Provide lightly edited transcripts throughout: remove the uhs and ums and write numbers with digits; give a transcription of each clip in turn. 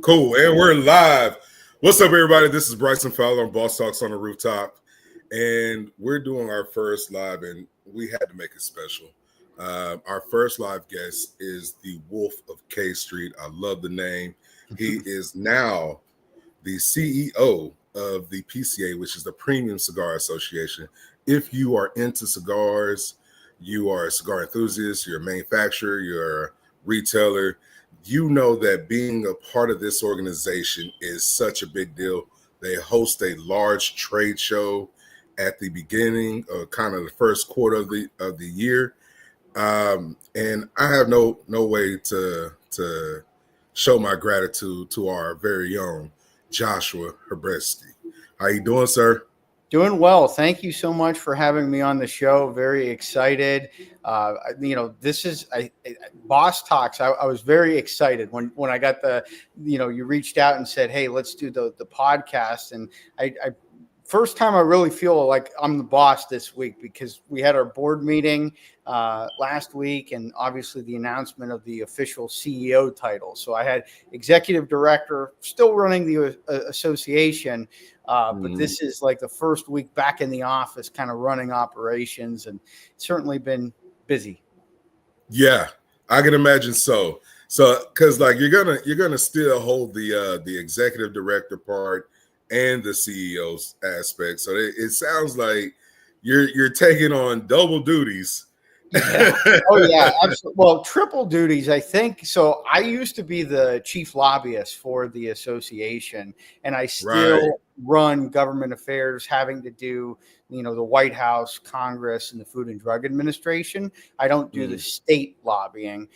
Cool, and we're live. What's up, everybody? This is Bryson Fowler on Bosstalks on the Rooftop, and we're doing our first live, and we had to make it special. Our first live guest is the Wolf of K Street. I love the name. He is now the CEO of the PCA, which is the Premium Cigar Association. If you are into cigars, you are a cigar enthusiast, you're a manufacturer, you're a retailer, you know that being a part of this organization is such a big deal. They host a large trade show at the beginning of kind of the first quarter of the year. And I have no way to show my gratitude to our very own Joshua Habursky. How you doing, sir? Doing well. Thank you so much for having me on the show. Very excited. This is Bosstalks. I was very excited when I got you reached out and said, hey, let's do the podcast. And I first time I really feel like I'm the boss this week, because we had our board meeting last week, and obviously the announcement of the official CEO title. So I had executive director, still running the association, but this is like the first week back in the office, kind of running operations, and it's certainly been busy. Yeah, I can imagine so. So because like you're gonna still hold the executive director part and the CEO's aspect. So it sounds like you're taking on double duties. Yeah. Oh yeah, absolutely. Well, triple duties, I think. So I used to be the chief lobbyist for the association, and I still run government affairs having to do, the White House, Congress, and the Food and Drug Administration. I don't do the state lobbying.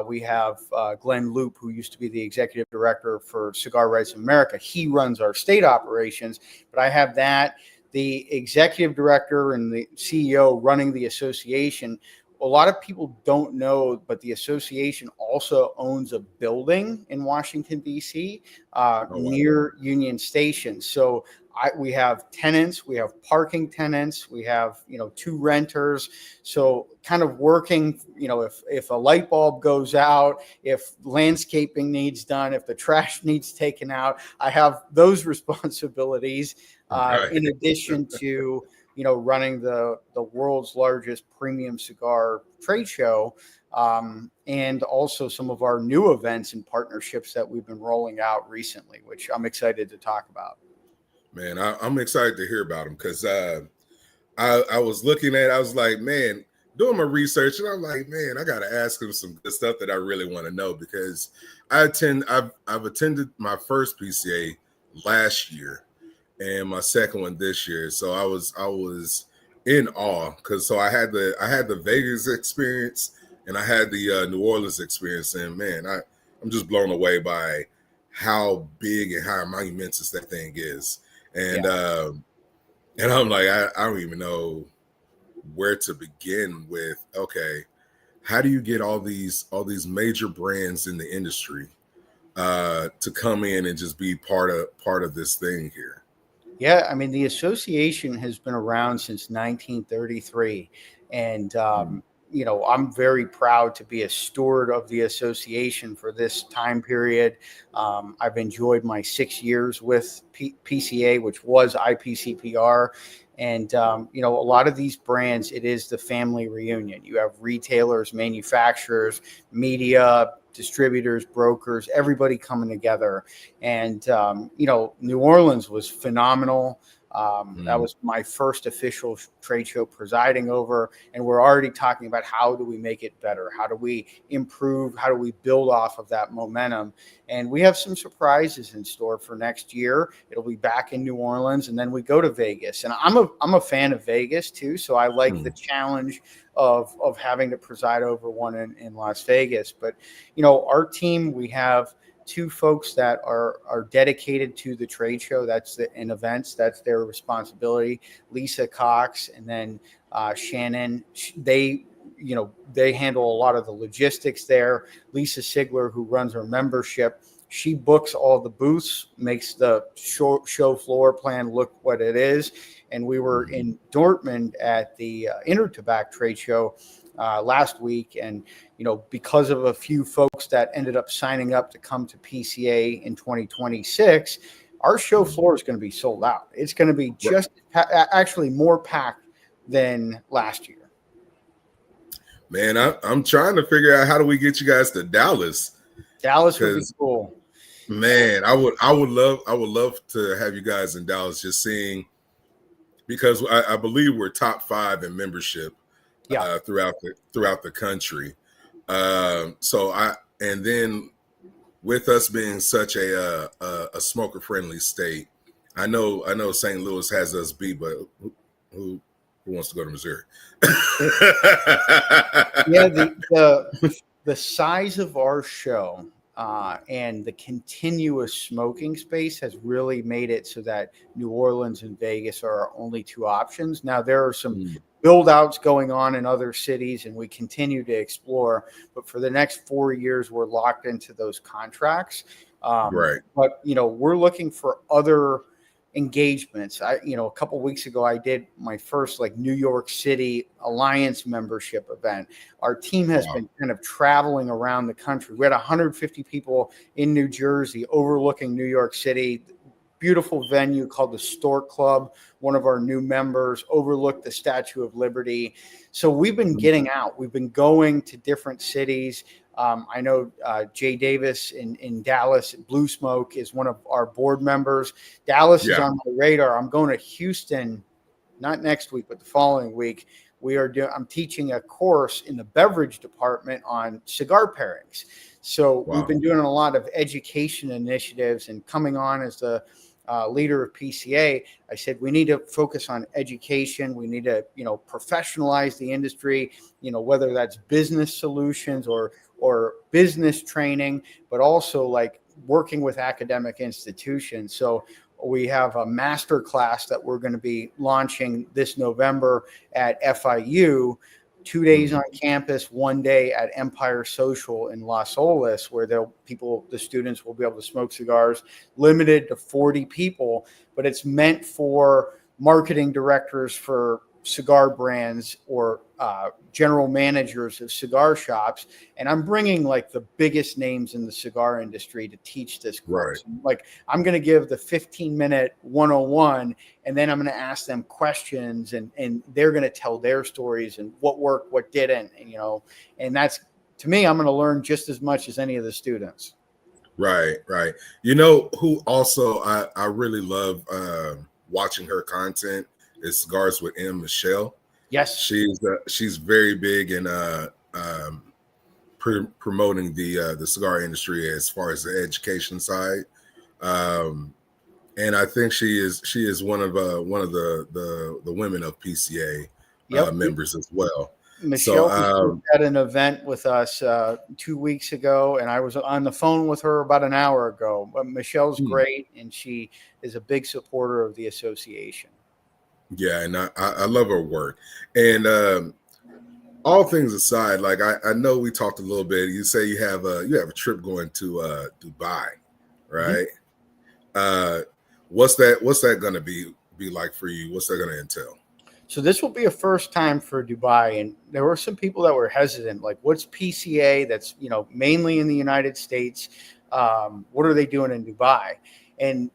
We have Glenn Loop, who used to be the executive director for Cigar Rights of America. He runs our state operations, but I have that. The executive director and the CEO running the association. A lot of people don't know, but the association also owns a building in Washington, D.C. Near Union Station. So we have tenants, we have parking tenants, we have, 2 renters. So kind of working, if a light bulb goes out, if landscaping needs done, if the trash needs taken out, I have those responsibilities in addition to, running the world's largest premium cigar trade show, and also some of our new events and partnerships that we've been rolling out recently, which I'm excited to talk about. Man, I'm excited to hear about them, because I was looking at, I was like, man, doing my research, and I'm like, man, I got to ask him some good stuff that I really want to know, because I've attended my first PCA last year and my second one this year. So I was in awe, because I had the Vegas experience and I had the New Orleans experience, and man, I'm just blown away by how big and how monumentous that thing is. And and I'm like, I don't even know where to begin with. Okay, how do you get all these major brands in the industry to come in and just be part of this thing here? Yeah, I mean, the association has been around since 1933, and I'm very proud to be a steward of the association for this time period. I've enjoyed my 6 years with PCA, which was IPCPR. And, a lot of these brands, it is the family reunion. You have retailers, manufacturers, media, distributors, brokers, everybody coming together. And, New Orleans was phenomenal. That was my first official trade show presiding over, and we're already talking about how do we make it better? How do we improve? How do we build off of that momentum? And we have some surprises in store for next year. It'll be back in New Orleans, and then we go to Vegas. And I'm a fan of Vegas too, so I like the challenge of having to preside over one in Las Vegas. But our team, we have 2 folks that are dedicated to the trade show. That's in events. That's their responsibility. Lisa Cox and then Shannon. They handle a lot of the logistics there. Lisa Sigler, who runs our membership, she books all the booths, makes the show floor plan look what it is. And we were in Dortmund at the Intertobacco trade show last week. And, because of a few folks that ended up signing up to come to PCA in 2026, our show floor is going to be sold out. It's going to be actually more packed than last year. Man, I'm trying to figure out how do we get you guys to Dallas. Dallas would be cool. Man, I would love to have you guys in Dallas, just seeing, because I believe we're top 5 in membership throughout the country. And then with us being such a smoker friendly state, I know St. Louis has us beat, but who wants to go to Missouri? Yeah, the size of our show and the continuous smoking space has really made it so that New Orleans and Vegas are our only 2 options. Now, there are some build outs going on in other cities, and we continue to explore. But for the next 4 years, we're locked into those contracts. Right. But, we're looking for other engagements. A couple of weeks ago, I did my first New York City Alliance membership event. Our team has been kind of traveling around the country. We had 150 people in New Jersey overlooking New York City. Beautiful venue called the Stork Club. One of our new members overlooked the Statue of Liberty. So we've been getting out. We've been going to different cities. I know Jay Davis in Dallas, Blue Smoke, is one of our board members. Dallas is on my radar. I'm going to Houston, not next week, but the following week. I'm teaching a course in the beverage department on cigar pairings. So we've been doing a lot of education initiatives, and coming on as the leader of PCA, I said we need to focus on education. We need to, professionalize the industry, whether that's business solutions or business training, but also working with academic institutions. So we have a master class that we're going to be launching this November at FIU, 2 days on campus, 1 day at Empire Social in Las Olas, where the students will be able to smoke cigars, limited to 40 people, but it's meant for marketing directors for cigar brands or general managers of cigar shops. And I'm bringing the biggest names in the cigar industry to teach this course. Right. I'm going to give the 15-minute 101, and then I'm going to ask them questions, and they're going to tell their stories and what worked, what didn't, and that's, to me, I'm going to learn just as much as any of the students. Right. Who also I really love watching her content is Cigars with M. Michelle. Yes, she's very big in promoting the cigar industry as far as the education side, and I think she is one of the women of PCA members as well. Michelle was at an event with us 2 weeks ago, and I was on the phone with her about an hour ago. But Michelle's great, and she is a big supporter of the association. Yeah, and I love her work. And all things aside, I know we talked a little bit. You say you have a trip going to Dubai, right? What's that going to be like for you? What's that going to entail? So this will be a first time for Dubai, and there were some people that were hesitant. What's PCA? That's mainly in the United States. What are they doing in Dubai? And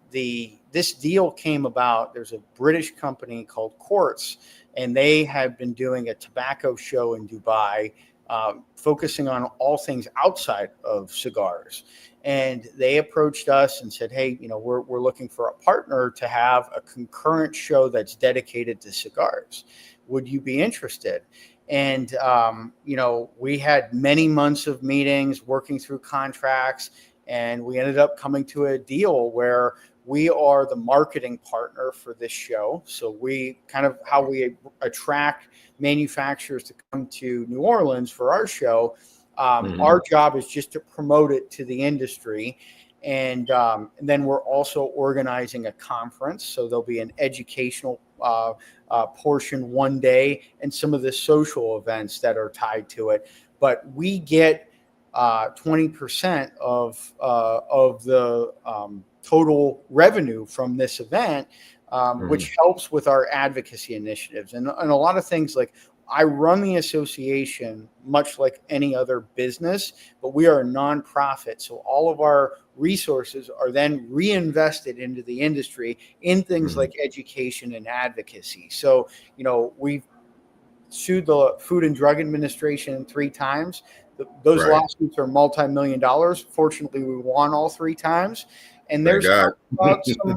this deal came about. There's a British company called Quartz, and they have been doing a tobacco show in Dubai, focusing on all things outside of cigars. And they approached us and said, hey, we're looking for a partner to have a concurrent show that's dedicated to cigars. Would you be interested? And, we had many months of meetings, working through contracts, and we ended up coming to a deal where we are the marketing partner for this show. So how we attract manufacturers to come to New Orleans for our show. Our job is just to promote it to the industry. And then we're also organizing a conference. So there'll be an educational portion 1 day and some of the social events that are tied to it. But we get 20% of the total revenue from this event, which helps with our advocacy initiatives and a lot of things. I run the association much like any other business, but we are a nonprofit. So all of our resources are then reinvested into the industry in things like education and advocacy. So, we've sued the Food and Drug Administration 3 times. Those Right. lawsuits are multi-million dollars. Fortunately, we won all 3 times. And Thank there's God.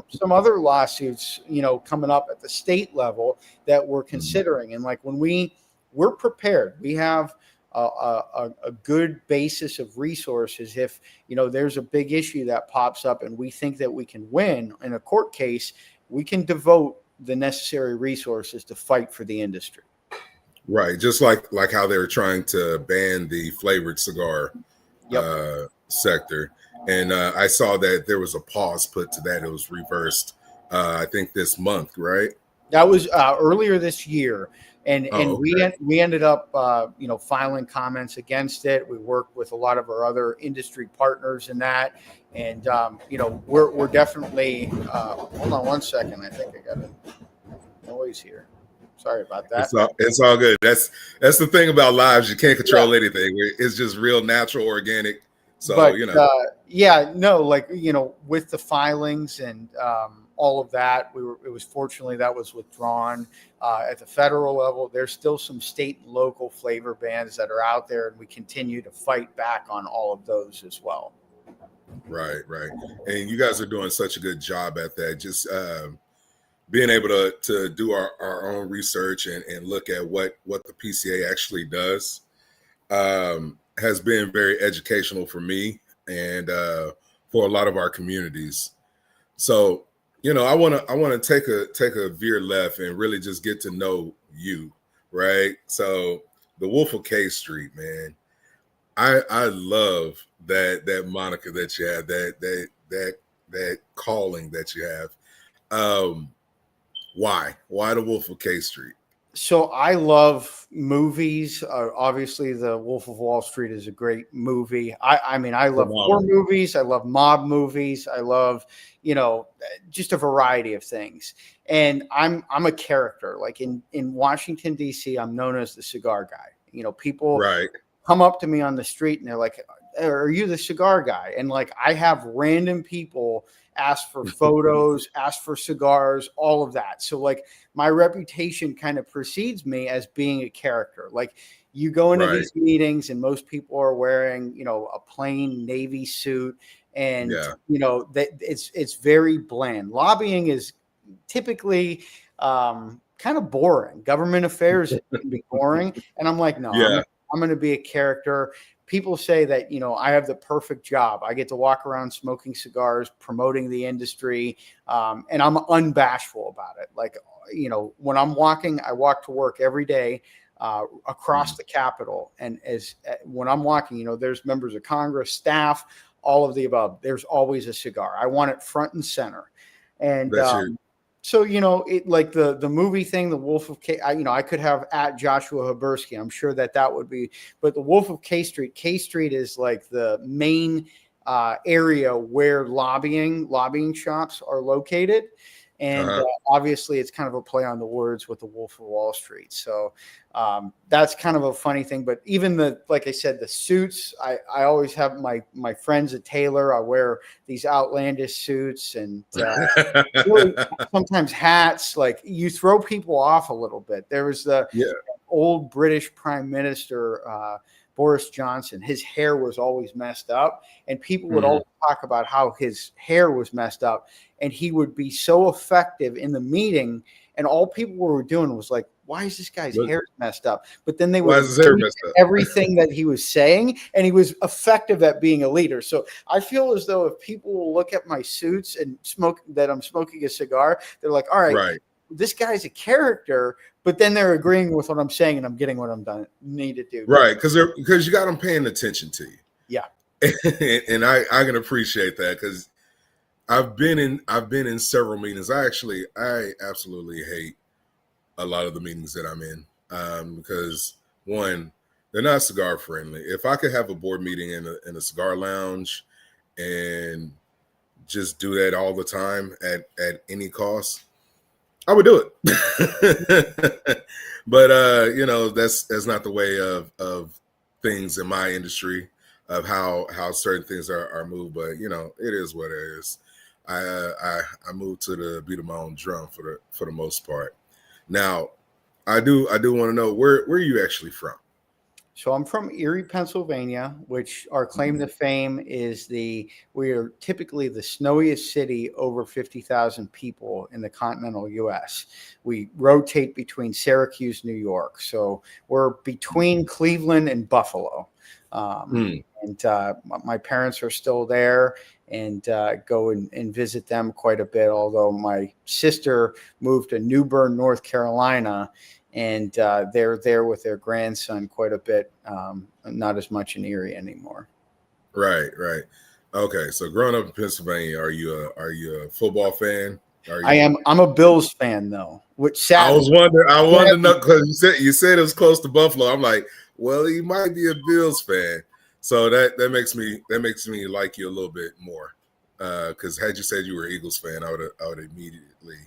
some other lawsuits, coming up at the state level that we're considering. And like when we're prepared, we have a good basis of resources. If there's a big issue that pops up and we think that we can win in a court case, we can devote the necessary resources to fight for the industry. Right, just like how they were trying to ban the flavored cigar sector, and I saw that there was a pause put to that. It was reversed, I think this month, right? That was earlier this year, and okay. we ended up filing comments against it. We worked with a lot of our other industry partners in that, and we're definitely. Hold on one second. I think I got a noise here. Sorry about that. It's all good. That's the thing about lives. You can't control anything. It's just real, natural, organic. So, but with the filings and all of that, it was fortunately that was withdrawn. At the federal level, there's still some state and local flavor bans that are out there, and we continue to fight back on all of those as well. Right. And you guys are doing such a good job at that. Just being able to do our own research and look at what the PCA actually does has been very educational for me and for a lot of our communities. So, I want to take a veer left and really just get to know you, right? So, the Wolf of K Street, man. I love that moniker that you have, that calling that you have. Why the Wolf of K Street? So I love movies. Obviously, The Wolf of Wall Street is a great movie. I mean, I love war movies. I love mob movies. I love, just a variety of things. And I'm a character. Like in Washington, D.C., I'm known as the cigar guy. People come up to me on the street and they're like, "Are you the cigar guy?" And like, I have random people ask for photos, ask for cigars, all of that. So like my reputation kind of precedes me as being a character. Like you go into these meetings and most people are wearing, a plain navy suit and, it's very bland. Lobbying is typically kind of boring. Government affairs can be boring. And I'm like, no, I'm going to be a character. People say that, I have the perfect job. I get to walk around smoking cigars, promoting the industry, and I'm unbashful about it. Like, when I'm walking, I walk to work every day across the Capitol. And when I'm walking, there's members of Congress, staff, all of the above. There's always a cigar. I want it front and center. And so, it like the movie thing, The Wolf of K, I could have at Joshua Habursky. I'm sure that would be, but The Wolf of K Street is like the main area where lobbying shops are located. And obviously it's kind of a play on the words with The Wolf of Wall Street. So that's kind of a funny thing. But even like I said, the suits, I always have my friend's a tailor. I wear these outlandish suits and really, sometimes hats. Like you throw people off a little bit. There was the old British Prime Minister, Boris Johnson. His hair was always messed up, and people would always talk about how his hair was messed up, and he would be so effective in the meeting, and all people were doing was like, why is this guy's hair messed up? But then they would everything that he was saying, and he was effective at being a leader. So I feel as though if people will look at my suits and I'm smoking a cigar, they're like, all right. This guy's a character, but then they're agreeing with what I'm saying and I'm getting what I'm need to do. Right. Because you got them paying attention to you. Yeah. And I can appreciate that because I've been in several meetings. I absolutely hate a lot of the meetings that I'm in because one, they're not cigar friendly. If I could have a board meeting in a cigar lounge and just do that all the time at any cost, I would do it. But that's not the way of things in my industry, of how certain things are moved. But it is what it is. I moved to the beat of my own drum for the most part. Now, I do want to know where are you actually from? So I'm from Erie, Pennsylvania, which our claim to fame is we are typically the snowiest city over 50,000 people in the continental U.S. We rotate between Syracuse, New York. So we're between Cleveland and Buffalo. And my parents are still there, and go and visit them quite a bit, although my sister moved to New Bern, North Carolina, and they're there with their grandson quite a bit, not as much in Erie anymore. Right. Okay, so growing up in Pennsylvania, are you a football fan? I am. I'm a Bills fan, though. Which sadly, I wanted to know, because you said it was close to Buffalo. I'm like, well, he might be a Bills fan, so that makes me like you a little bit more. Because had you said you were an Eagles fan, I would immediately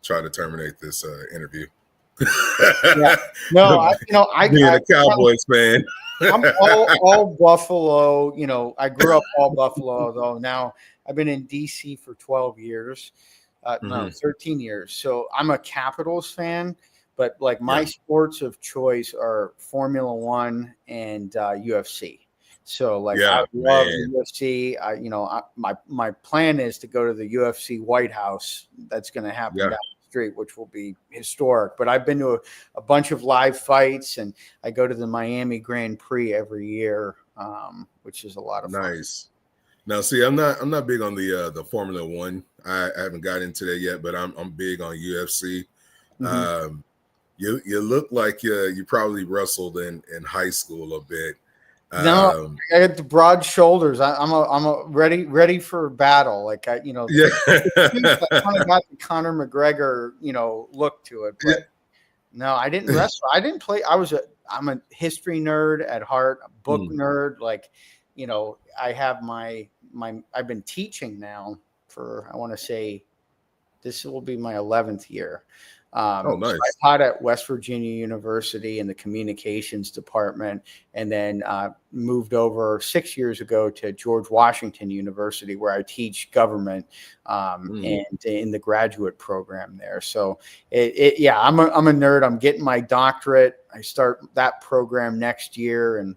try to terminate this interview. Yeah. No, I being a Cowboys fan. I'm all Buffalo. I grew up all Buffalo, though. Now I've been in DC for 12 years. No, 13 years. So I'm a Capitals fan, but like my sports of choice are Formula One and UFC. So like I love the UFC. My plan is to go to the UFC White House. That's going to happen down the street, which will be historic. But I've been to a bunch of live fights, and I go to the Miami Grand Prix every year, which is a lot of fun. Nice. Now, see, I'm not big on the Formula One. I haven't got into that yet, but I'm big on UFC. You look like you probably wrestled in high school a bit. No, I got the broad shoulders. I'm a ready for battle. Like I kind of got the Conor McGregor, look to it. But no, I didn't wrestle. I didn't play. I'm a history nerd at heart, a book nerd. Like, I have I've been teaching now for, I want to say, this will be my 11th year. Nice. So I taught at West Virginia University in the communications department, and then moved over 6 years ago to George Washington University, where I teach government and in the graduate program there. So I'm a nerd. I'm getting my doctorate. I start that program next year, and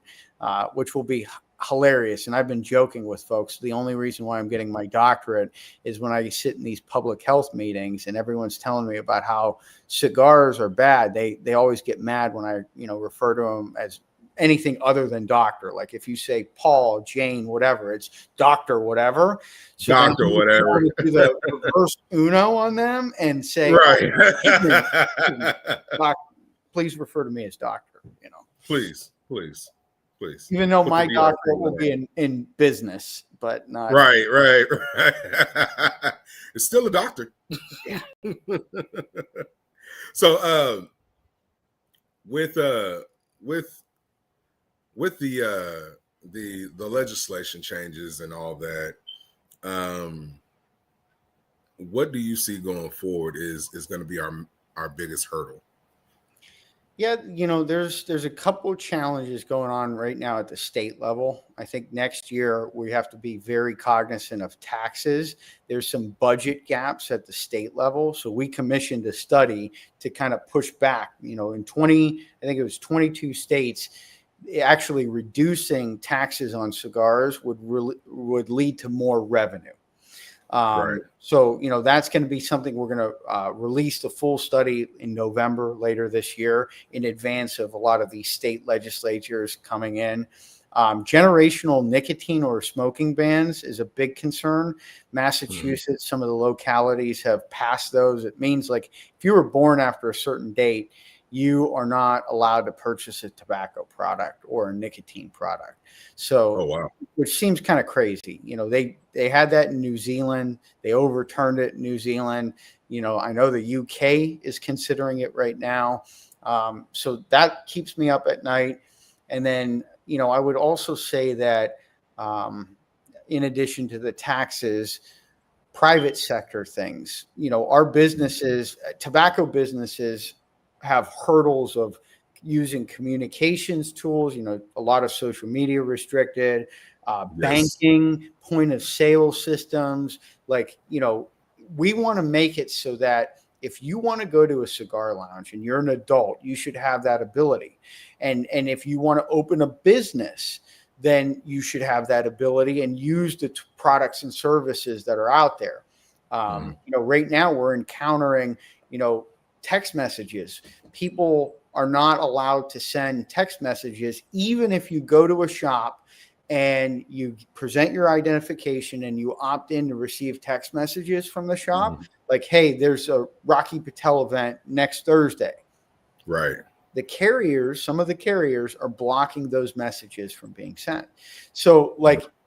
which will be hilarious. And I've been joking with folks. The only reason why I'm getting my doctorate is when I sit in these public health meetings and everyone's telling me about how cigars are bad. They always get mad when I, refer to them as anything other than doctor. Like if you say Paul, Jane, whatever, it's doctor, whatever. So doctor, whatever. Do the reverse Uno on them and say, right. Doctor, please refer to me as doctor, Please. Even though my doctorate will be in business, but not right. It's still a doctor. Yeah. So with the legislation changes and all that, what do you see going forward is going to be our biggest hurdle? Yeah, there's a couple of challenges going on right now at the state level. I think next year we have to be very cognizant of taxes. There's some budget gaps at the state level. So we commissioned a study to kind of push back, in I think it was 22 states, actually reducing taxes on cigars would lead to more revenue. Right. So, that's going to be something we're going to release the full study in November later this year, in advance of a lot of these state legislatures coming in. Generational nicotine or smoking bans is a big concern. Massachusetts, some of the localities have passed those. It means like if you were born after a certain date, you are not allowed to purchase a tobacco product or a nicotine product. So, which seems kind of crazy. They had that in New Zealand. They overturned it in New Zealand. I know the UK is considering it right now. So that keeps me up at night. And then, I would also say that in addition to the taxes, private sector things. Our businesses, tobacco businesses, have hurdles of using communications tools, a lot of social media restricted, banking, point of sale systems. We want to make it so that if you want to go to a cigar lounge and you're an adult, you should have that ability. And if you want to open a business, then you should have that ability and use the products and services that are out there. Right now we're encountering, text messages. People are not allowed to send text messages, even if you go to a shop and you present your identification and you opt in to receive text messages from the shop, like, hey, there's a Rocky Patel event next Thursday. Right. Some of the carriers are blocking those messages from being sent. So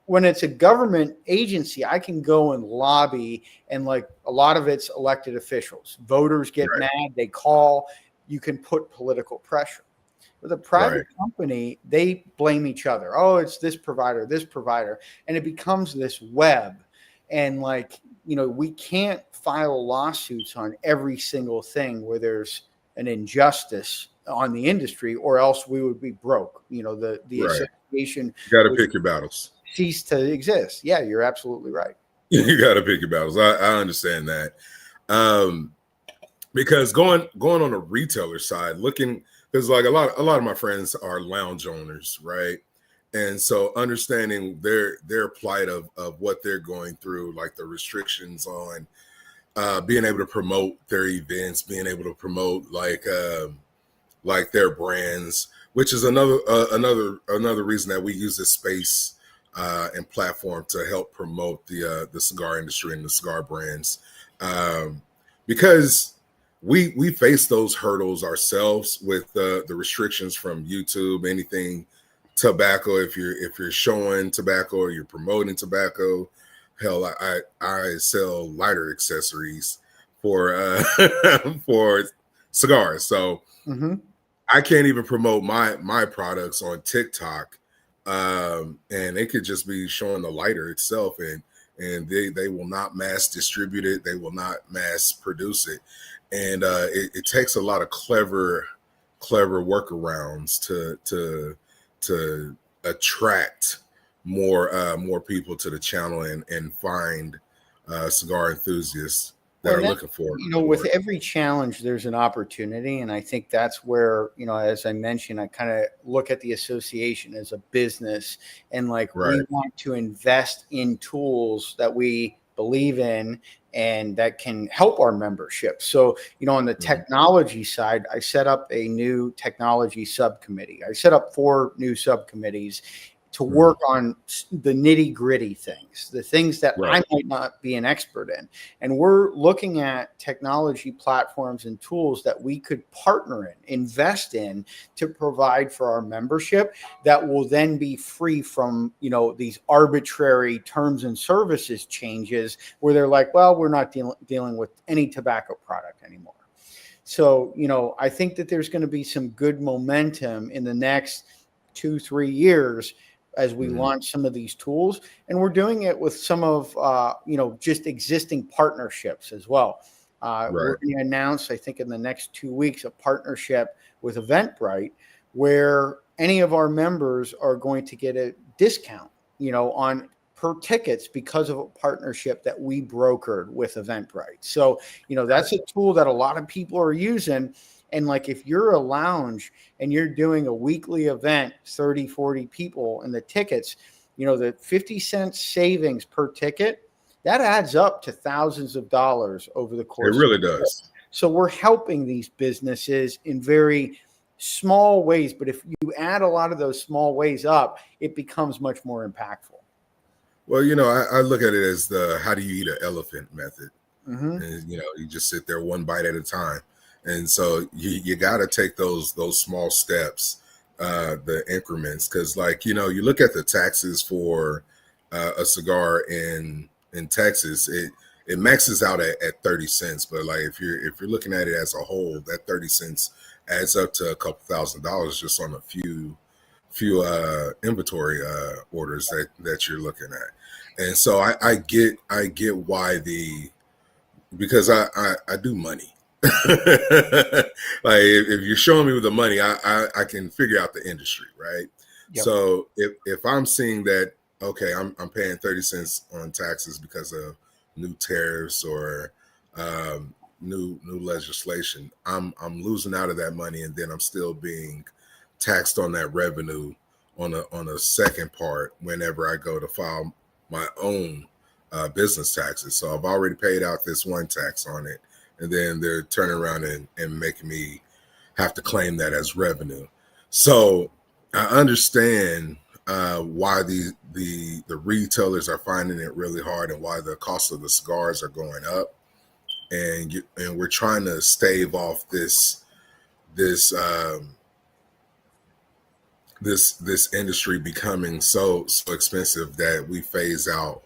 when it's a government agency, I can go and lobby, and a lot of it's elected officials. Voters get mad, they call, you can put political pressure. With a private company, they blame each other. Oh, it's this provider, and it becomes this web. And we can't file lawsuits on every single thing where there's an injustice on the industry, or else we would be broke. The association, you got to pick your battles. Cease to exist. Yeah, you're absolutely right. You got to pick your battles. I understand that. Because going on the retailer side, because a lot of my friends are lounge owners, right? And so understanding their plight of what they're going through, like the restrictions on being able to promote their events, being able to promote like their brands, which is another reason that we use this space and platform to help promote the cigar industry and the cigar brands, because we face those hurdles ourselves with the restrictions from YouTube, anything tobacco. If you're showing tobacco or you're promoting tobacco, hell, I sell lighter accessories for for cigars, so I can't even promote my products on TikTok, and it could just be showing the lighter itself, and they will not mass distribute it, they will not mass produce it. And it takes a lot of clever workarounds to attract more people to the channel and find cigar enthusiasts that are looking for it. With every challenge, there's an opportunity. And I think that's where, as I mentioned, I kind of look at the association as a business, and we want to invest in tools that we believe in and that can help our membership. So, on the technology side, I set up a new technology subcommittee. I set up 4 new subcommittees to work on the nitty gritty things, the things that I might not be an expert in. And we're looking at technology platforms and tools that we could partner in, invest in, to provide for our membership that will then be free from, these arbitrary terms and services changes where they're like, well, we're not dealing with any tobacco product anymore. So, I think that there's going to be some good momentum in the next 2-3 years as we launch some of these tools. And we're doing it with some of, just existing partnerships as well. We're going to announce, I think in the next 2 weeks, a partnership with Eventbrite, where any of our members are going to get a discount, on per tickets because of a partnership that we brokered with Eventbrite. So, that's a tool that a lot of people are using. And if you're a lounge and you're doing a weekly event, 30, 40 people, and the tickets, the 50 cent savings per ticket, that adds up to thousands of dollars over the course. It really does. So we're helping these businesses in very small ways. But if you add a lot of those small ways up, it becomes much more impactful. Well, I look at it as the how do you eat an elephant method. And, you just sit there one bite at a time. And so you got to take those small steps, the increments, because you look at the taxes for a cigar in Texas, it maxes out at 30 cents. But if you're looking at it as a whole, that 30 cents adds up to a couple $1,000s just on a few few inventory orders that you're looking at. And so I get why because I do money. Like if you're showing me with the money, I can figure out the industry, right? Yep. So if I'm seeing that, okay, I'm paying 30 cents on taxes because of new tariffs or new legislation, I'm losing out of that money, and then I'm still being taxed on that revenue on a second part whenever I go to file my own business taxes. So I've already paid out this one tax on it, and then they're turning around and making me have to claim that as revenue. So I understand why the retailers are finding it really hard, and why the cost of the cigars are going up, and we're trying to stave off this industry becoming so expensive that we phase out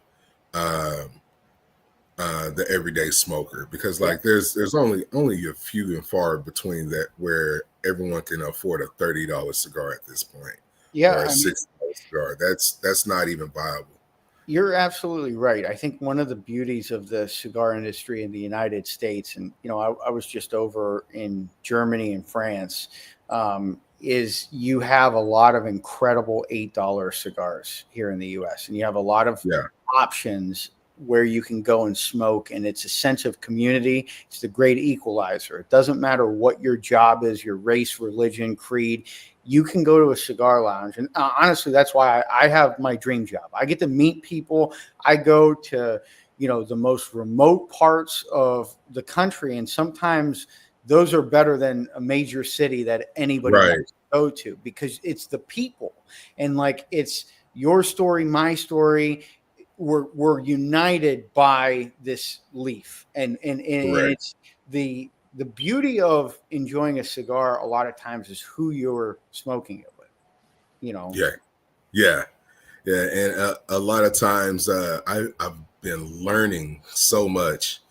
the everyday smoker, because like there's only a few and far between that where everyone can afford a $30 cigar at this point, or a $60 cigar. That's not even viable. You're absolutely right. I think one of the beauties of the cigar industry in the United States, and I was just over in Germany and France, is you have a lot of incredible $8 cigars here in the U.S. and you have a lot of options where you can go and smoke, and it's a sense of community. It's the great equalizer. It doesn't matter what your job is, your race, religion, creed. You can go to a cigar lounge. And honestly, that's why I have my dream job. I get to meet people. I go to, the most remote parts of the country. And sometimes those are better than a major city that anybody wants to go to, because it's the people. And like, it's your story, my story. We're united by this leaf. And it's the beauty of enjoying a cigar a lot of times is who you're smoking it with, Yeah. And a lot of times I've been learning so much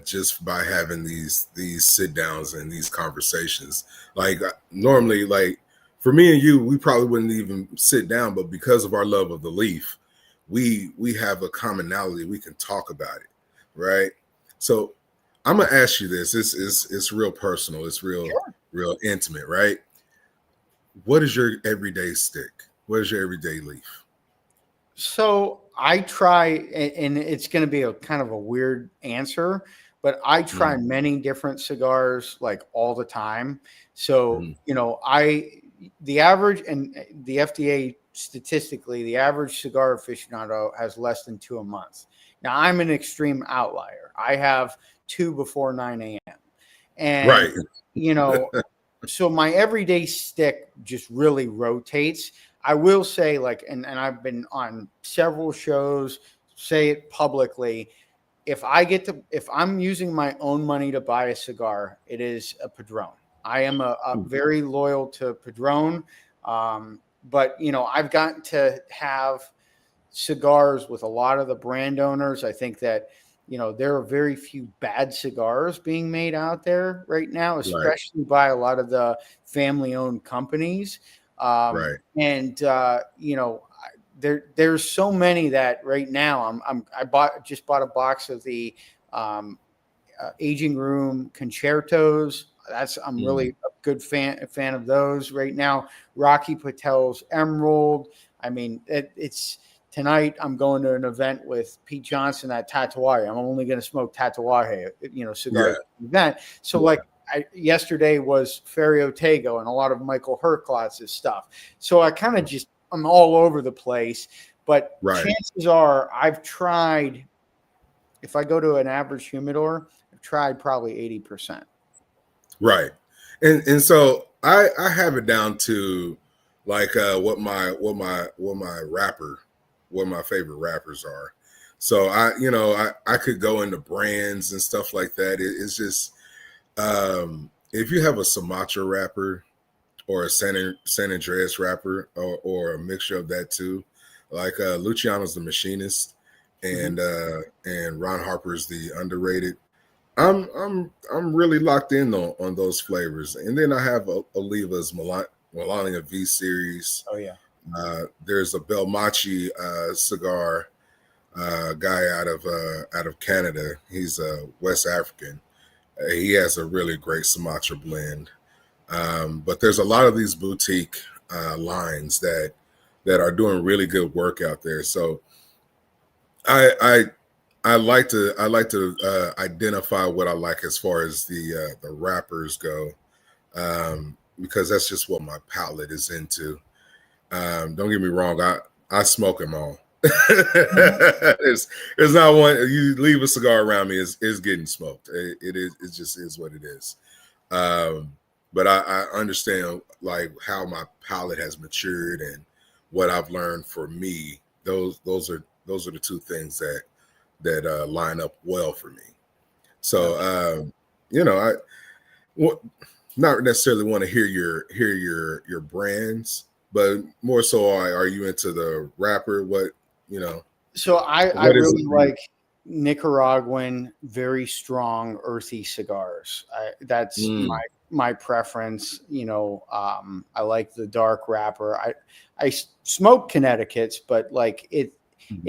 just by having these sit downs and these conversations. Like normally, like for me and you, we probably wouldn't even sit down, but because of our love of the leaf, we have a commonality. We can talk about it, right? So I'm gonna ask you this. It's real personal. It's real intimate, right? What is your everyday stick? What is your everyday leaf? So I try, and it's going to be a kind of a weird answer, but I try many different cigars like all the time. So, the average, and the FDA statistically, the average cigar aficionado has less than 2 a month. Now I'm an extreme outlier. I have 2 before 9 a.m. And, so my everyday stick just really rotates. I will say, like, and I've been on several shows, say it publicly. If I'm using my own money to buy a cigar, it is a Padron. I am a very loyal to Padron. But, I've gotten to have cigars with a lot of the brand owners. I think that, there are very few bad cigars being made out there right now, especially by a lot of the family-owned companies. And there's so many that right now I just bought a box of the Aging Room Concertos. I'm really a good fan of those right now. Rocky Patel's Emerald. I mean, it's tonight. I'm going to an event with Pete Johnson at Tatuaje. I'm only going to smoke Tatuaje, cigars event. So yesterday was Ferio Tego and a lot of Michael Herklotz's stuff. So I kind of I'm all over the place, but chances are I've tried, if I go to an average humidor, I've tried probably 80%. Right. And so I have it down to like what my favorite rappers are. So I could go into brands and stuff like that. It's just if you have a Sumatra wrapper or a San Andreas wrapper or a mixture of that too, like Luciano's the Machinist and Ron Harper's the Underrated. I'm really locked in on those flavors. And then I have Oliva's only a V series. Oh yeah. There's a Belmachi cigar guy out of Canada. He's West African. He has a really great Sumatra blend. But there's a lot of these boutique lines that are doing really good work out there. So I like to identify what I like as far as the wrappers go, because that's just what my palate is into. Don't get me wrong, I smoke them all. There's not one. You leave a cigar around me, is getting smoked. It just is what it is. But I understand like how my palate has matured and what I've learned for me. Those are the two things that line up well for me. So I not necessarily want to hear your brands, but more so are you into the wrapper? What So I really like Nicaraguan, very strong, earthy cigars. That's my preference. I like the dark wrapper. I smoke Connecticut's, but like it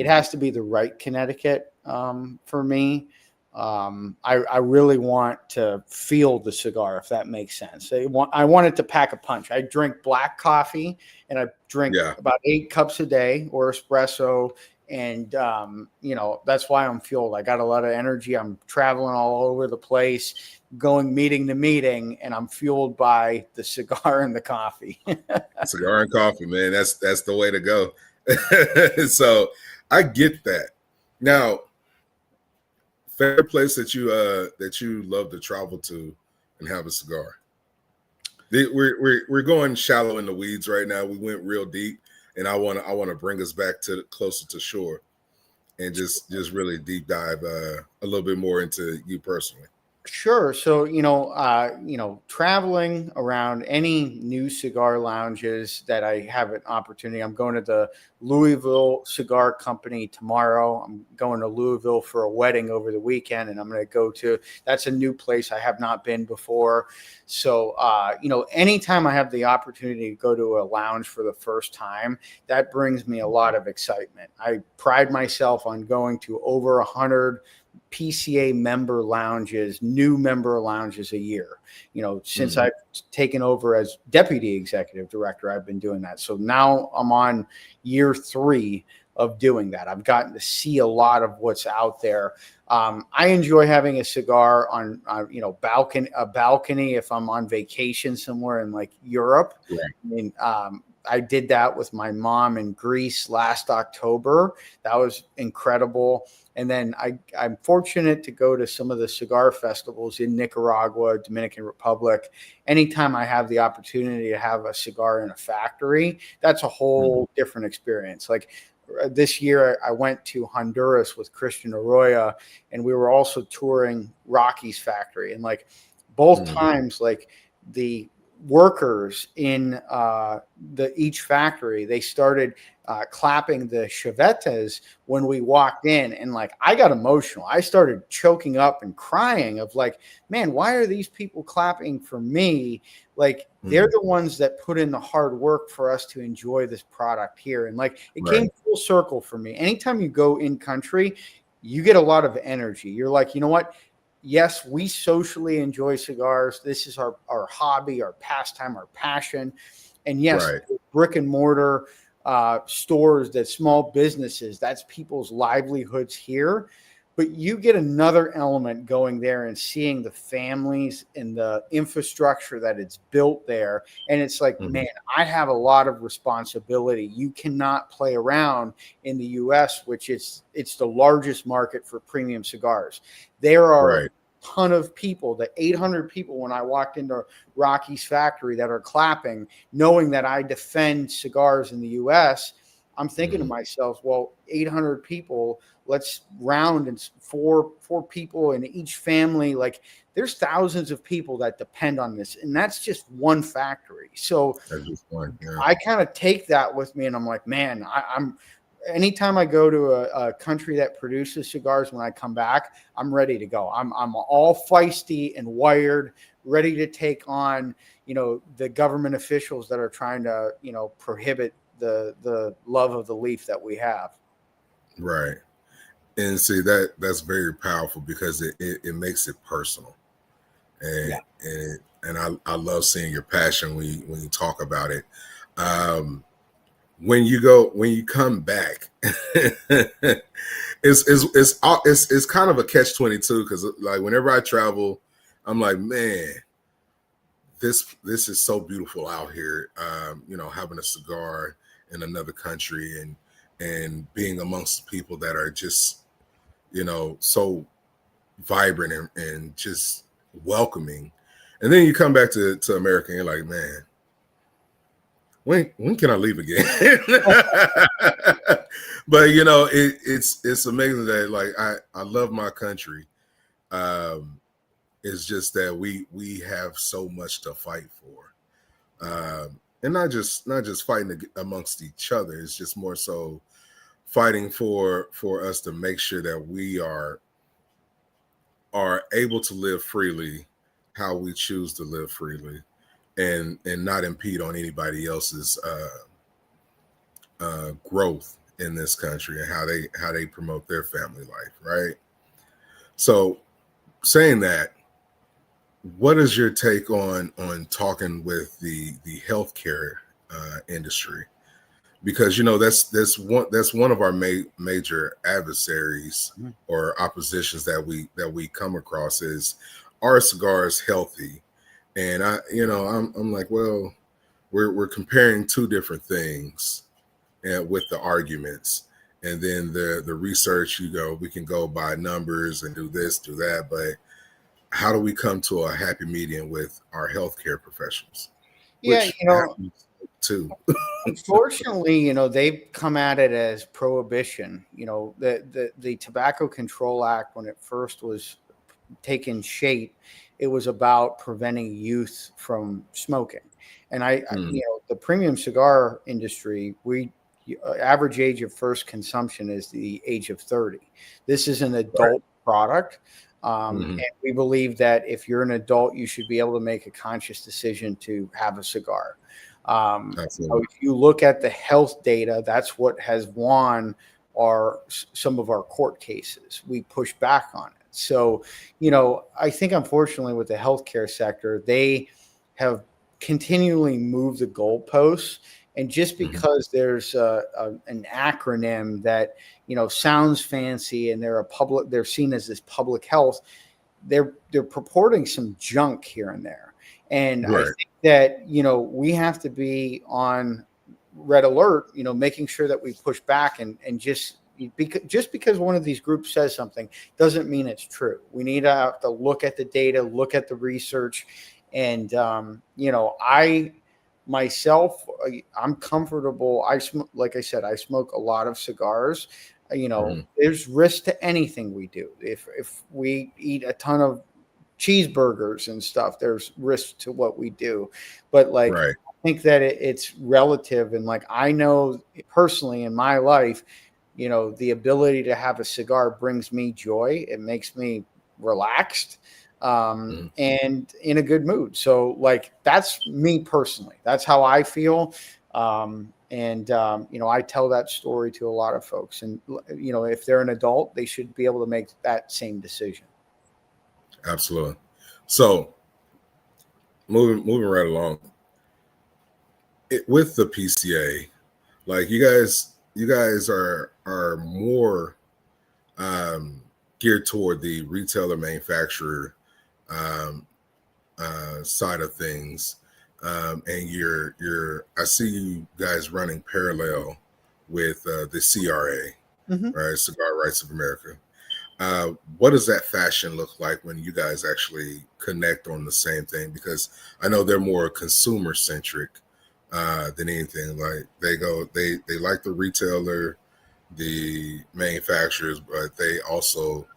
has to be the right Connecticut for me. I really want to feel the cigar, if that makes sense. I want it to pack a punch. I drink black coffee and I drink about 8 cups a day or espresso. And, that's why I'm fueled. I got a lot of energy. I'm traveling all over the place, going meeting to meeting, and I'm fueled by the cigar and the coffee. Cigar and coffee, man. That's the way to go. So I get that. Now, favorite place that you love to travel to and have a cigar. We're going shallow in the weeds right now. We went real deep, and I want to bring us back to closer to shore, and just really deep dive a little bit more into you personally. Sure. So, traveling around any new cigar lounges that I have an opportunity. I'm going to the Louisville Cigar Company tomorrow. I'm going to Louisville for a wedding over the weekend, and I'm going to that's a new place I have not been before. So, anytime I have the opportunity to go to a lounge for the first time, that brings me a lot of excitement. I pride myself on going to over 100 PCA member lounges, new member lounges a year. Since I've taken over as deputy executive director, I've been doing that. So now I'm on year 3 of doing that. I've gotten to see a lot of what's out there. I enjoy having a cigar on, balcony if I'm on vacation somewhere in like Europe. Right. I mean, I did that with my mom in Greece last October. That was incredible. And then I'm fortunate to go to some of the cigar festivals in Nicaragua, Dominican Republic. Anytime I have the opportunity to have a cigar in a factory, that's a whole different experience. Like this year, I went to Honduras with Christian Arroyo, and we were also touring Rocky's factory. And like both times, like the workers in each factory, they started clapping the chevetas when we walked in, and like I got emotional. I started choking up and crying of like, man, why are these people clapping for me? Like they're the ones that put in the hard work for us to enjoy this product here. And like it came full circle for me. Anytime you go in country, you get a lot of energy. You're like, you know what? Yes, we socially enjoy cigars. This is our hobby, our pastime, our passion. And yes, brick and mortar stores, that small businesses, that's people's livelihoods here. But you get another element going there and seeing the families and the infrastructure that it's built there. And it's like, man, I have a lot of responsibility. You cannot play around in the US, which it's the largest market for premium cigars. There are a ton of people, the 800 people when I walked into Rocky's factory that are clapping, knowing that I defend cigars in the US. I'm thinking to myself, well, 800 people, let's round and four people in each family. Like there's thousands of people that depend on this. And that's just one factory. So that's just one, I kind of take that with me and I'm like, man, anytime I go to a country that produces cigars, when I come back, I'm ready to go. I'm all feisty and wired, ready to take on, the government officials that are trying to, prohibit the love of the leaf that we have. Right. And see, that's very powerful because it makes it personal. And Yeah. and I love seeing your passion when you talk about it. When you come back, it's kind of a catch-22 because like whenever I travel, I'm like, man, this is so beautiful out here. Having a cigar in another country and being amongst people that are just so vibrant and just welcoming. And then you come back to America and you're like, man, when can I leave again? But it's amazing that like I love my country. It's just that we have so much to fight for. And not just fighting amongst each other. It's just more so fighting for us to make sure that we are able to live freely how we choose to live freely and not impede on anybody else's growth in this country and how they promote their family life, right? So saying that, what is your take on talking with the healthcare industry? Because that's one of our major adversaries or oppositions that we come across is, are cigars healthy? And I'm like, well, we're comparing two different things, and with the arguments, and then the research, we can go by numbers and do this, do that, but how do we come to a happy medium with our healthcare professionals? Yeah, Which happens too. unfortunately, they've come at it as prohibition. The Tobacco Control Act, when it first was taken shape, it was about preventing youth from smoking. And the premium cigar industry, average age of first consumption is the age of 30. This is an adult product. And we believe that if you're an adult, you should be able to make a conscious decision to have a cigar. So if you look at the health data, that's what has won some of our court cases. We push back on it. So, I think unfortunately with the healthcare sector, they have continually moved the goalposts. And just because there's an acronym that sounds fancy and they're seen as this public health, they're purporting some junk here and there. And I think that we have to be on red alert, making sure that we push back and just because one of these groups says something doesn't mean it's true. We need to have to look at the data, look at the research, and I myself, I'm comfortable. Like I said, I smoke a lot of cigars. There's risk to anything we do. If we eat a ton of cheeseburgers and stuff, there's risk to what we do. But I think that it's relative. And I know personally in my life, the ability to have a cigar brings me joy. It makes me relaxed and in a good mood. So that's me personally. That's how I feel. I tell that story to a lot of folks. And, if they're an adult, they should be able to make that same decision. Absolutely. So moving right along with the PCA, you guys are more geared toward the retailer manufacturer side of things, and I see you guys running parallel with the CRA, right? Cigar Rights of America. What does that fashion look like when you guys actually connect on the same thing? Because I know they're more consumer centric than anything. Like they like the retailer, the manufacturers, but they also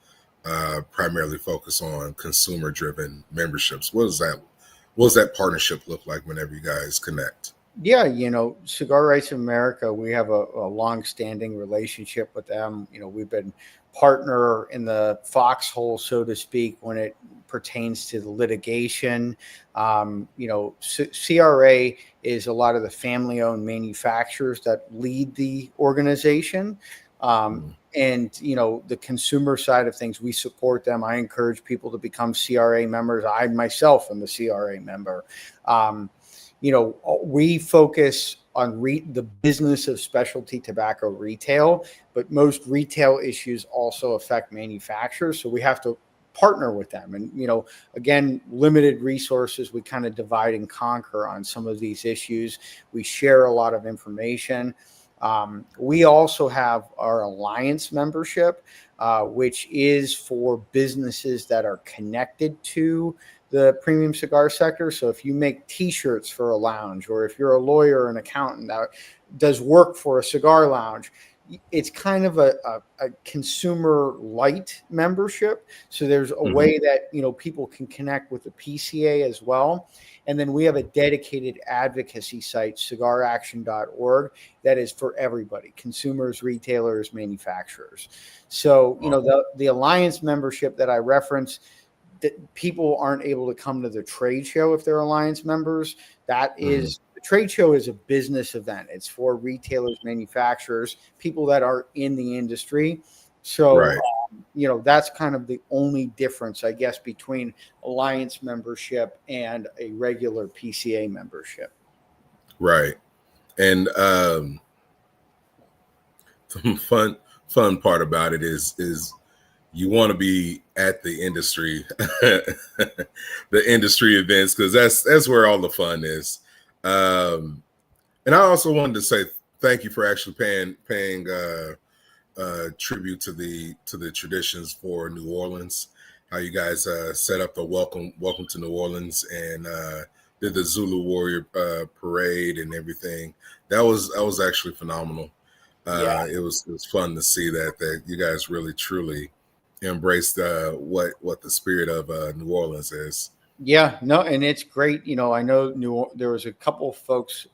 primarily focus on consumer driven memberships. What does that partnership look like whenever you guys connect? Yeah, Cigar Rights of America, we have a long-standing relationship with them. We've been partner in the foxhole, so to speak, when it pertains to the litigation. CRA is a lot of the family-owned manufacturers that lead the organization. And the consumer side of things, we support them. I encourage people to become CRA members. I myself am a CRA member. We focus on the business of specialty tobacco retail, but most retail issues also affect manufacturers. So we have to partner with them. And, again, limited resources, we kind of divide and conquer on some of these issues. We share a lot of information. We also have our alliance membership, which is for businesses that are connected to the premium cigar sector. So if you make T-shirts for a lounge, or if you're a lawyer or an accountant that does work for a cigar lounge, it's kind of a consumer light membership. So there's a way that people can connect with the PCA as well. And then we have a dedicated advocacy site, cigaraction.org, that is for everybody: consumers, retailers, manufacturers. So the alliance membership that I reference, that people aren't able to come to the trade show if they're alliance members. That is, the trade show is a business event. It's for retailers, manufacturers, people that are in the industry. So, that's kind of the only difference, I guess, between alliance membership and a regular PCA membership. Right. And the fun part about it is you want to be at the industry, the industry events, because that's where all the fun is. And I also wanted to say thank you for actually paying tribute to the traditions for New Orleans. How you guys set up the welcome to New Orleans and did the Zulu Warrior parade and everything. That was actually phenomenal. It was fun to see that you guys really truly embraced what the spirit of New Orleans is. Yeah, no, and it's great. I know there was a couple of folks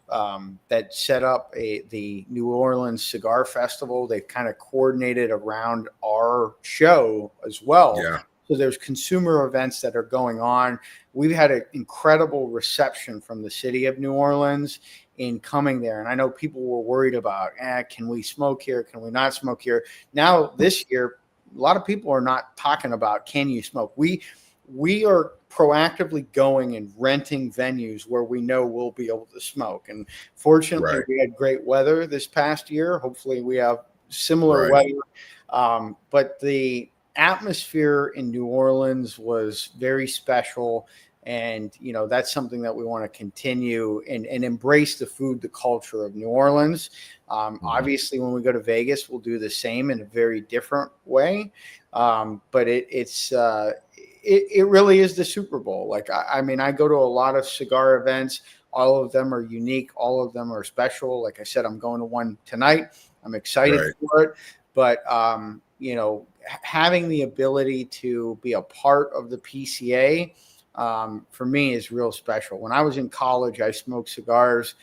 that set up the New Orleans Cigar Festival. They kind of coordinated around our show as well. Yeah. So there's consumer events that are going on. We've had an incredible reception from the city of New Orleans in coming there. And I know people were worried about, can we smoke here? Can we not smoke here? Now, this year, a lot of people are not talking about, can you smoke? We are proactively going and renting venues where we know we'll be able to smoke. And fortunately, we had great weather this past year. Hopefully we have similar weather. But the atmosphere in New Orleans was very special. And, that's something that we want to continue and embrace the food, the culture of New Orleans. Obviously, when we go to Vegas, we'll do the same in a very different way. But it really is the Super Bowl. Like, I go to a lot of cigar events. All of them are unique. All of them are special. Like I said, I'm going to one tonight. I'm excited for it. But, having the ability to be a part of the PCA, for me, is real special. When I was in college, I smoked cigars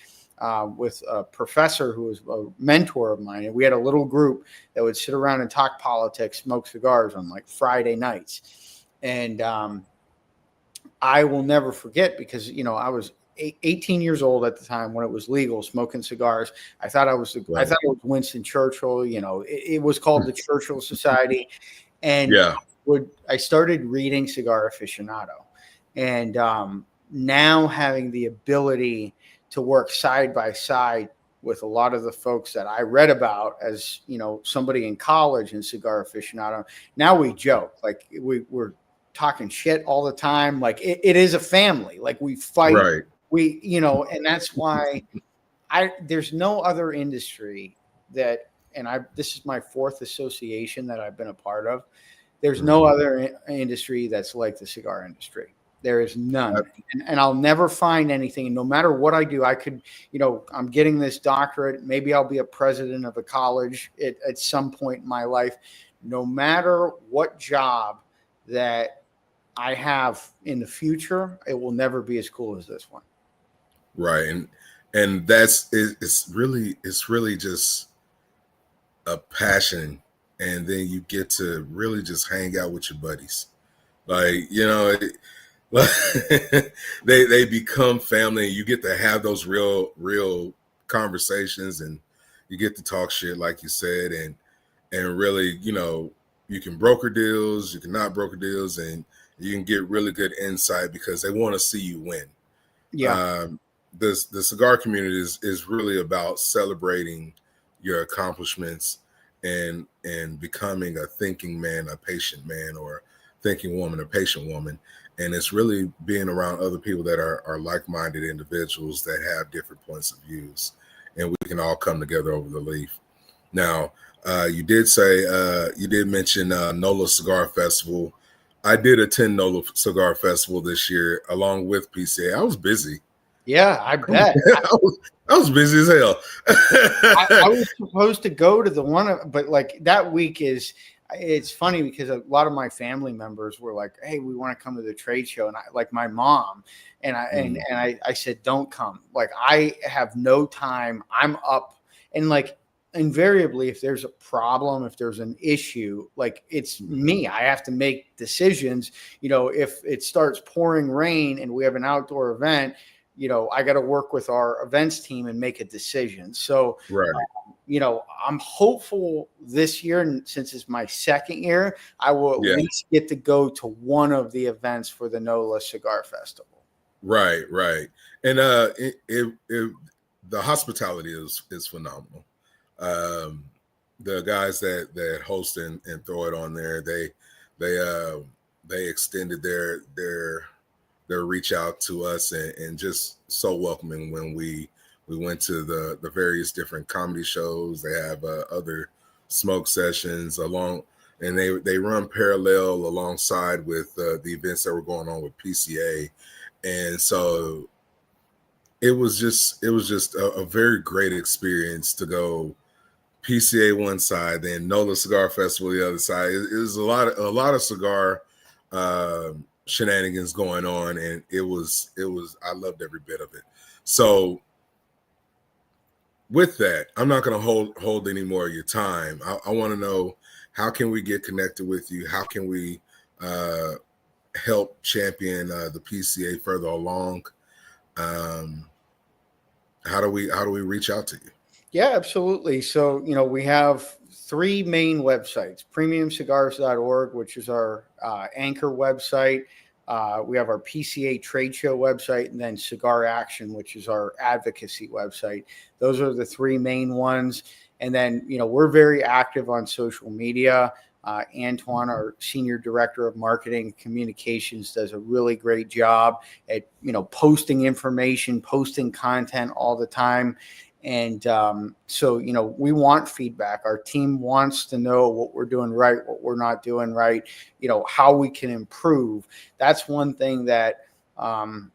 with a professor who was a mentor of mine. And we had a little group that would sit around and talk politics, smoke cigars on like Friday nights. And I will never forget, because, I was 18 years old at the time when it was legal smoking cigars. I thought I thought it was Winston Churchill. It was called the Churchill Society. And I started reading Cigar Aficionado. And now having the ability to work side by side with a lot of the folks that I read about as, somebody in college in Cigar Aficionado, now we joke, like we're talking shit all the time. Like it is a family. Like we fight, and that's why there's no other industry that, this is my fourth association that I've been a part of. There's no other industry that's like the cigar industry. There is none. And I'll never find anything. And no matter what I do, I could, I'm getting this doctorate. Maybe I'll be a president of a college at some point in my life. No matter what job that I have in the future, it will never be as cool as this one. Right. and it's really just a passion, and then you get to really just hang out with your buddies, like they become family, and you get to have those real conversations, and you get to talk shit like you said, and really, you can broker deals, you can not broker deals, and you can get really good insight because they want to see you win. Yeah. The cigar community is really about celebrating your accomplishments and becoming a thinking man, a patient man, or thinking woman, a patient woman. And it's really being around other people that are like-minded individuals that have different points of views, and we can all come together over the leaf. Now, you did mention NOLA Cigar Festival. I did attend NOLA Cigar Festival this year along with PCA. I was busy. Yeah, I bet. I was busy as hell. I was supposed to go to the one, but like that week it's funny because a lot of my family members were like, "Hey, we want to come to the trade show," and like my mom, and I said, "Don't come." Like I have no time. I'm up, and like invariably, if there's a problem, if there's an issue, like it's me. I have to make decisions. If it starts pouring rain and we have an outdoor event, I got to work with our events team and make a decision. So, right. I'm hopeful this year, and since it's my second year, I will at least get to go to one of the events for the NOLA Cigar Festival. Right. And the hospitality is phenomenal. The guys that host and throw it on there, they extended their reach out to us and just so welcoming when we went to the various different comedy shows. They have other smoke sessions along, and they run parallel alongside with the events that were going on with PCA, and so it was just a very great experience to go PCA one side, then NOLA Cigar Festival the other side. It was a lot of cigar shenanigans going on, and it was I loved every bit of it. So with that, I'm not going to hold any more of your time. I want to know, how can we get connected with you? How can we help champion the PCA further along? How do we reach out to you? Yeah, absolutely. So, we have three main websites: premiumcigars.org, which is our anchor website. We have our PCA trade show website, and then Cigar Action, which is our advocacy website. Those are the three main ones. And then, we're very active on social media. Antoine, our senior director of marketing communications, does a really great job at, posting information, posting content all the time. And so, we want feedback. Our team wants to know what we're doing right, what we're not doing right, how we can improve. That's one thing that I'm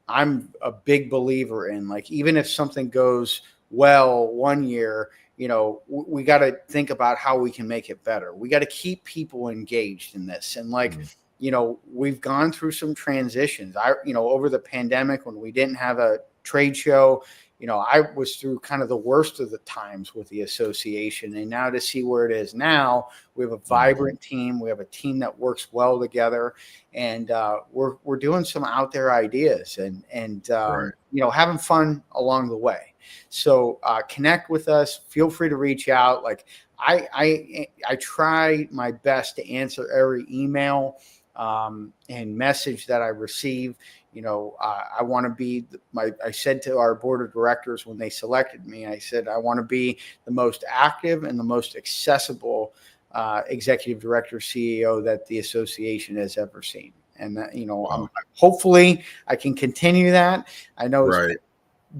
a big believer in. Like, even if something goes well one year, we got to think about how we can make it better. We got to keep people engaged in this. And we've gone through some transitions. Over the pandemic, when we didn't have a trade show, I was through kind of the worst of the times with the association. And now to see where it is now, we have a vibrant team. We have a team that works well together, and we're doing some out there ideas and right. Having fun along the way. So connect with us. Feel free to reach out. Like I try my best to answer every email and message that I receive. I want to be I said to our board of directors when they selected me, I said, I want to be the most active and the most accessible executive director, CEO that the association has ever seen. And that, hopefully I can continue that. I know it's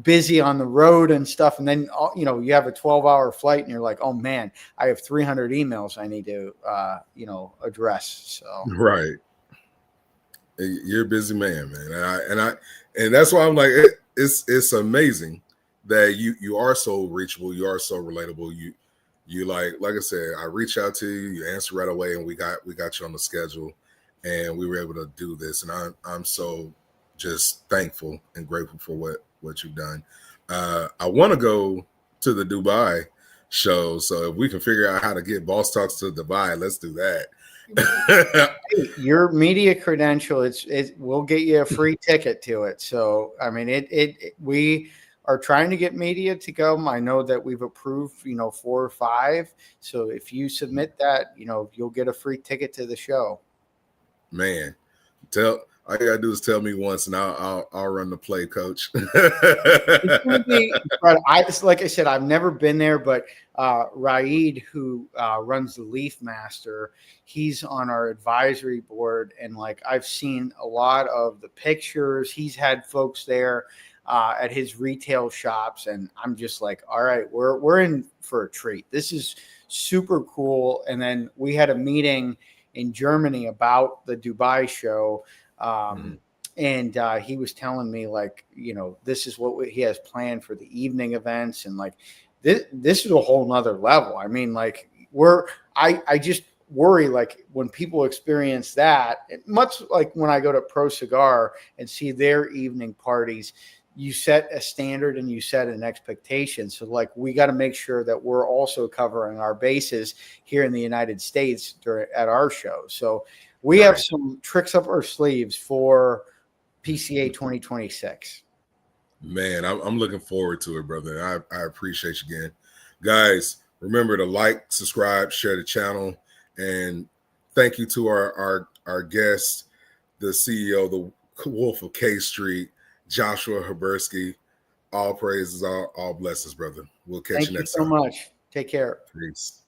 busy on the road and stuff. And then, you have a 12-hour flight and you're like, oh man, I have 300 emails I need to, address. So, right. You're a busy man, and that's why I'm like, it's amazing that you are so reachable, you are so relatable. You like I said, I reach out to you, you answer right away, and we got you on the schedule, and we were able to do this, and I'm so just thankful and grateful for what you've done. I want to go to the Dubai show. So if we can figure out how to get Boss Talks to Dubai, let's do that. Hey, your media credential, we'll get you a free ticket to it. So I mean, we are trying to get media to come. I know that we've approved 4 or 5. So if you submit that, you'll get a free ticket to the show. Man, all you gotta do is tell me once, and I'll run the play, coach. It's going to be incredible. Like I said, I've never been there, but Raid, who runs the Leaf Master, he's on our advisory board, and like I've seen a lot of the pictures. He's had folks there at his retail shops, and I'm just like, all right, we're in for a treat. This is super cool. And then we had a meeting in Germany about the Dubai show. And he was telling me, like, this is what he has planned for the evening events. And like, this is a whole nother level. I mean, like I just worry, like when people experience that, much like when I go to Pro Cigar and see their evening parties, you set a standard and you set an expectation. So like, we got to make sure that we're also covering our bases here in the United States at our show. So we have some tricks up our sleeves for PCA 2026. Man, I'm looking forward to it, brother. I appreciate you again. Guys, remember to like, subscribe, share the channel. And thank you to our guest, the CEO, the Wolf of K Street, Joshua Habursky. All praises, all blessings, brother. We'll catch you next time. Thank you so much. Take care. Peace.